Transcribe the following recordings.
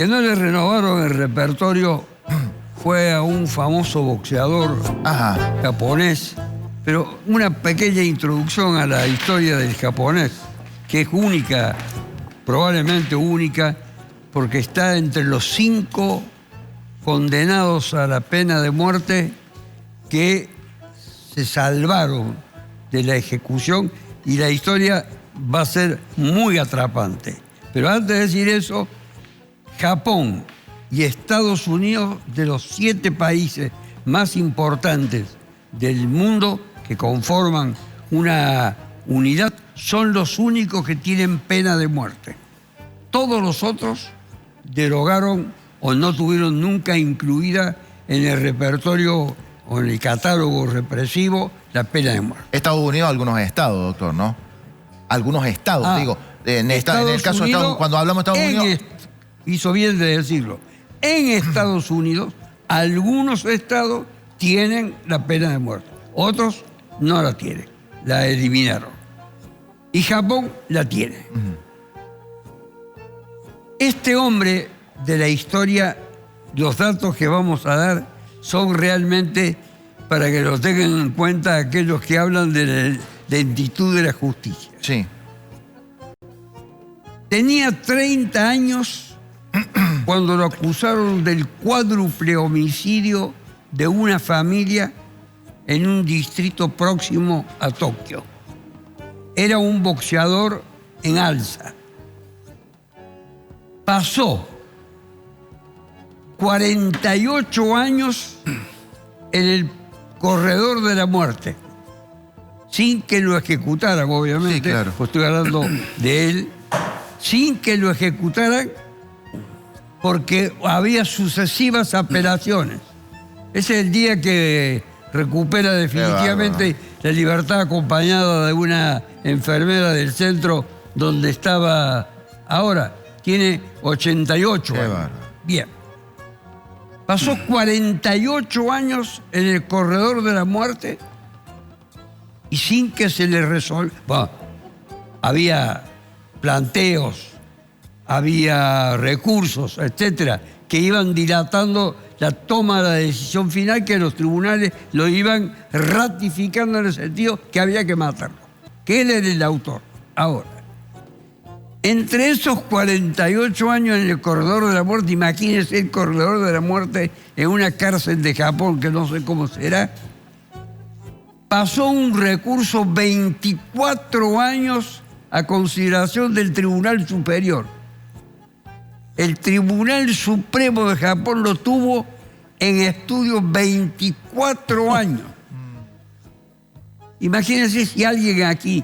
Que no le renovaron el repertorio fue a un famoso boxeador japonés, pero una pequeña introducción a la historia del japonés, que es única, probablemente única, porque está entre los 5 condenados a la pena de muerte que se salvaron de la ejecución, y la historia va a ser muy atrapante. Pero antes de decir eso, Japón y Estados Unidos, de los 7 países más importantes del mundo que conforman una unidad, son los únicos que tienen pena de muerte. Todos los otros derogaron o no tuvieron nunca incluida en el repertorio o en el catálogo represivo la pena de muerte. Estados Unidos, algunos estados, doctor, ¿no? Algunos estados, digo. En el caso de Estados Unidos, cuando hablamos de Estados Unidos... Hizo bien de decirlo. En Estados Unidos, algunos estados tienen la pena de muerte. Otros no la tienen. La eliminaron. Y Japón la tiene. Este hombre de la historia, los datos que vamos a dar son realmente para que lo tengan en cuenta aquellos que hablan de la lentitud de la justicia. Sí. Tenía 30 años cuando lo acusaron del cuádruple homicidio de una familia en un distrito próximo a Tokio. Era un boxeador en alza. Pasó 48 años en el corredor de la muerte, sin que lo ejecutaran, obviamente. Sí, claro. Pues estoy hablando de él, sin que lo ejecutaran, porque había sucesivas apelaciones. Ese es el día que recupera definitivamente la libertad, acompañada de una enfermera del centro donde estaba ahora. Tiene 88 años. Bien. Pasó 48 años en el corredor de la muerte y sin que se le resolviera. Bueno, había planteos, había recursos, etcétera, que iban dilatando la toma de la decisión final, que los tribunales lo iban ratificando en el sentido que había que matarlo, que él era el autor. Ahora, entre esos 48 años en el corredor de la muerte, imagínense el corredor de la muerte en una cárcel de Japón, que no sé cómo será, pasó un recurso 24 años a consideración del Tribunal Superior. El Tribunal Supremo de Japón lo tuvo en estudio 24 años. Imagínense si alguien aquí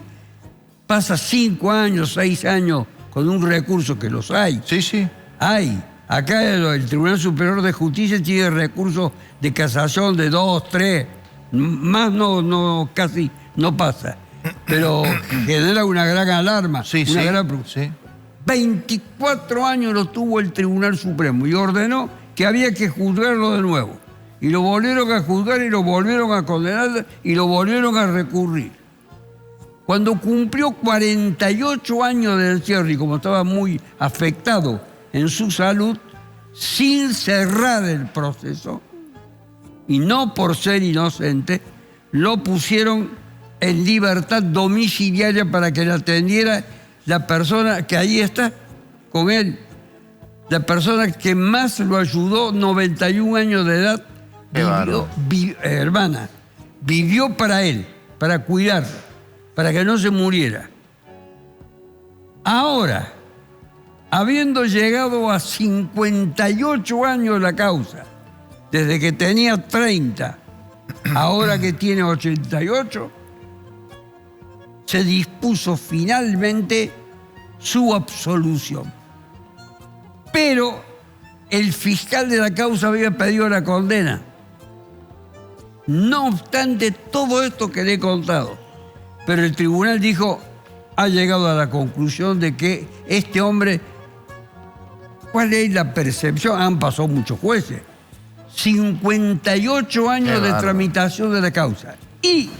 pasa 5 años, 6 años con un recurso, que los hay. Sí, sí. Hay. Acá el Tribunal Superior de Justicia tiene recursos de casación de 2, 3. Más no, casi no pasa. Pero genera una gran alarma. Sí, una sí. Gran... sí. 24 años lo tuvo el Tribunal Supremo y ordenó que había que juzgarlo de nuevo. Y lo volvieron a juzgar y lo volvieron a condenar y lo volvieron a recurrir. Cuando cumplió 48 años de encierro y como estaba muy afectado en su salud, sin cerrar el proceso, y no por ser inocente, lo pusieron en libertad domiciliaria para que le atendiera la persona que ahí está con él, la persona que más lo ayudó, 91 años de edad, vivió para él, para cuidarlo, para que no se muriera. Ahora, habiendo llegado a 58 años la causa, desde que tenía 30, ahora que tiene 88, se dispuso finalmente su absolución. Pero el fiscal de la causa había pedido la condena. No obstante todo esto que le he contado, pero el tribunal dijo, ha llegado a la conclusión de que este hombre, ¿cuál es la percepción? Han pasado muchos jueces. 58 años de tramitación de la causa. Y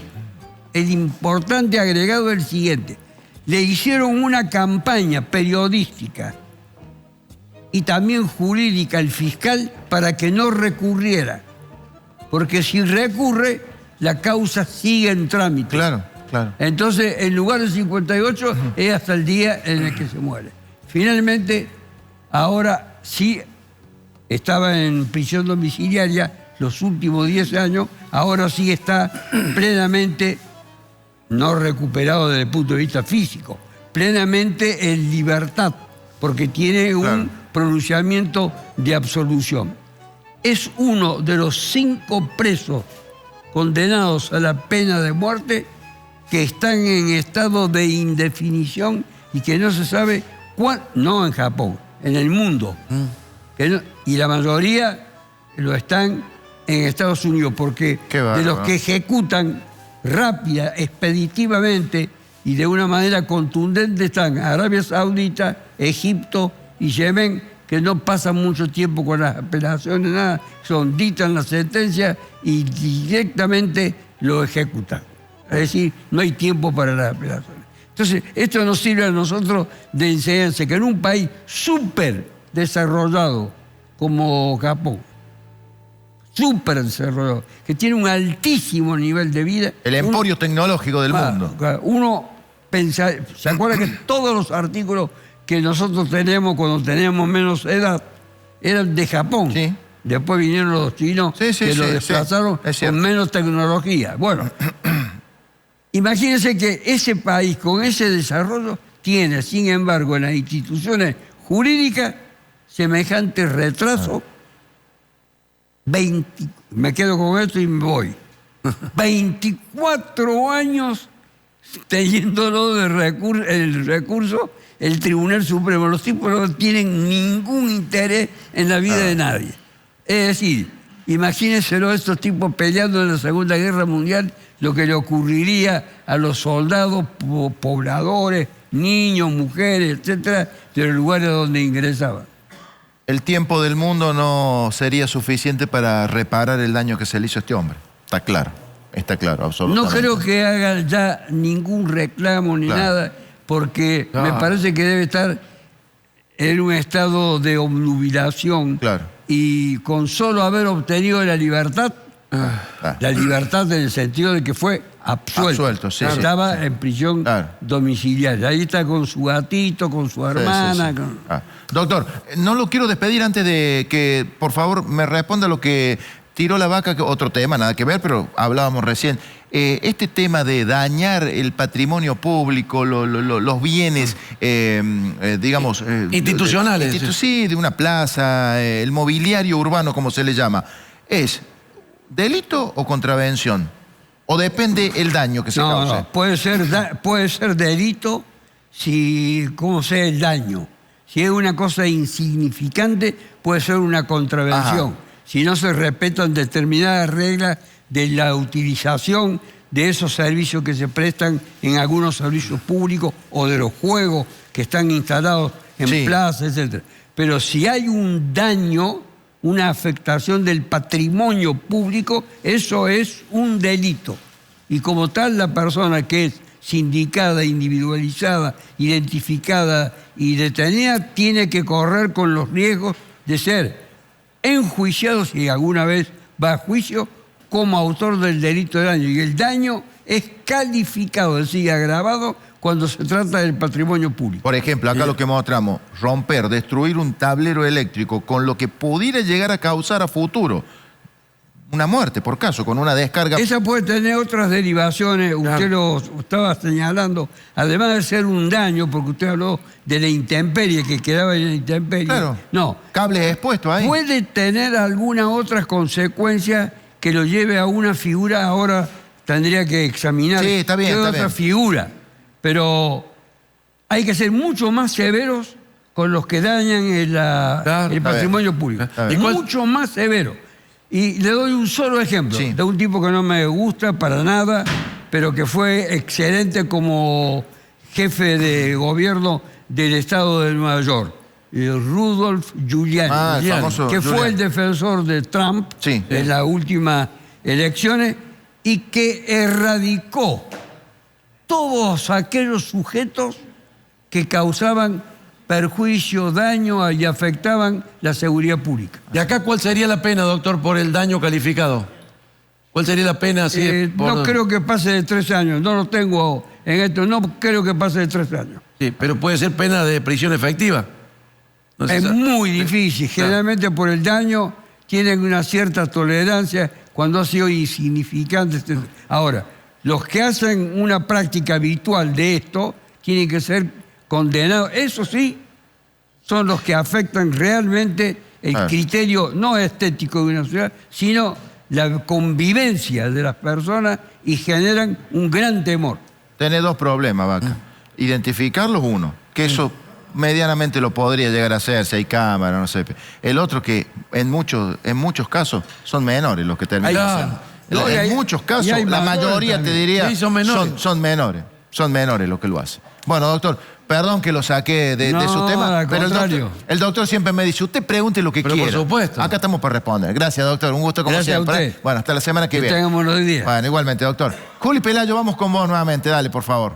el importante agregado es el siguiente. Le hicieron una campaña periodística y también jurídica al fiscal para que no recurriera. Porque si recurre, la causa sigue en trámite. Claro, claro. Entonces, en lugar de 58, es hasta el día en el que se muere. Finalmente, ahora sí estaba en prisión domiciliaria los últimos 10 años, ahora sí está plenamente, no recuperado desde el punto de vista físico, plenamente en libertad, porque tiene un pronunciamiento de absolución. Es uno de los 5 presos condenados a la pena de muerte que están en estado de indefinición y que no se sabe cuál, no en Japón, en el mundo. Y la mayoría lo están en Estados Unidos, porque de los que ejecutan rápida, expeditivamente y de una manera contundente están Arabia Saudita, Egipto y Yemen, que no pasan mucho tiempo con las apelaciones, nada, dictan la sentencia y directamente lo ejecutan. Es decir, no hay tiempo para las apelaciones. Entonces, esto nos sirve a nosotros de enseñanza, que en un país súper desarrollado como Japón, súper desarrollado, que tiene un altísimo nivel de vida. El emporio tecnológico del mundo. Uno pensa, ¿se acuerda que todos los artículos que nosotros tenemos cuando teníamos menos edad eran de Japón? Sí. Después vinieron los chinos que lo desplazaron con menos tecnología. Bueno, imagínense que ese país con ese desarrollo tiene, sin embargo, en las instituciones jurídicas semejante retraso. Me quedo con esto y me voy. 24 años teniéndolo el recurso el Tribunal Supremo. Los tipos no tienen ningún interés en la vida de nadie. Es decir, imagínenselo a estos tipos peleando en la Segunda Guerra Mundial, lo que le ocurriría a los soldados, pobladores, niños, mujeres, etcétera, de los lugares donde ingresaban. El tiempo del mundo no sería suficiente para reparar el daño que se le hizo a este hombre. Está claro, absolutamente. No creo que hagan ya ningún reclamo ni nada, porque me parece que debe estar en un estado de obnubilación. Y con solo haber obtenido la libertad en el sentido de que fue absuelto. Estaba en prisión domiciliaria. Ahí está con su gatito, con su hermana. Doctor, no lo quiero despedir antes de que, por favor, me responda lo que tiró la vaca, otro tema, nada que ver, pero hablábamos recién. Este tema de dañar el patrimonio público, los bienes, digamos... institucionales. Sí, de una plaza, el mobiliario urbano, como se le llama. ¿Es delito o contravención? ¿O depende el daño que se cause? No, puede ser delito si, como sea el daño. Si es una cosa insignificante, puede ser una contravención. Si no se respetan determinadas reglas de la utilización de esos servicios que se prestan en algunos servicios públicos o de los juegos que están instalados en plazas, etc. Pero si hay un daño, una afectación del patrimonio público, eso es un delito. Y como tal, la persona que es sindicada, individualizada, identificada y detenida, tiene que correr con los riesgos de ser enjuiciado, si alguna vez va a juicio, como autor del delito de daño. Y el daño es calificado, es decir, agravado, cuando se trata del patrimonio público. Por ejemplo, acá lo que mostramos, romper, destruir un tablero eléctrico con lo que pudiera llegar a causar a futuro una muerte, por caso, con una descarga... Esa puede tener otras derivaciones, usted lo estaba señalando, además de ser un daño, porque usted habló de la intemperie, que quedaba en la intemperie. No. Cables expuestos ahí. Puede tener algunas otras consecuencias que lo lleve a una figura, ahora tendría que examinar otra figura. Pero hay que ser mucho más severos con los que dañan el patrimonio público. Mucho más severos. Y le doy un solo ejemplo de un tipo que no me gusta para nada, pero que fue excelente como jefe de gobierno del estado de Nueva York, Rudolph Giuliani, que fue el defensor de Trump en las últimas elecciones y que erradicó todos aquellos sujetos que causaban perjuicio, daño y afectaban la seguridad pública. ¿Y acá cuál sería la pena, doctor, por el daño calificado? ¿Cuál sería la pena? No creo que pase de 3 años, no lo tengo en esto, no creo que pase de 3 años. Sí, pero puede ser pena de prisión efectiva. No es muy difícil, generalmente por el daño tienen una cierta tolerancia cuando ha sido insignificante. Ahora, los que hacen una práctica habitual de esto tienen que ser condenados. Eso sí, son los que afectan realmente el criterio no estético de una sociedad, sino la convivencia de las personas y generan un gran temor. Tenés 2 problemas, Vaca. Identificarlos, uno, que eso medianamente lo podría llegar a hacer si hay cámara, no sé. El otro que en muchos casos son menores los que terminan haciendo. En muchos casos, la mayoría te diría, son menores. Son menores los que lo hacen. Bueno, doctor, perdón que lo saqué de su tema, pero el doctor siempre me dice, usted pregunte lo que quiera. Por supuesto. Acá estamos para responder. Gracias, doctor. Un gusto como siempre. Bueno, hasta la semana que viene. Tengamos buenos días. Bueno, igualmente, doctor. Juli Pelayo, vamos con vos nuevamente. Dale, por favor.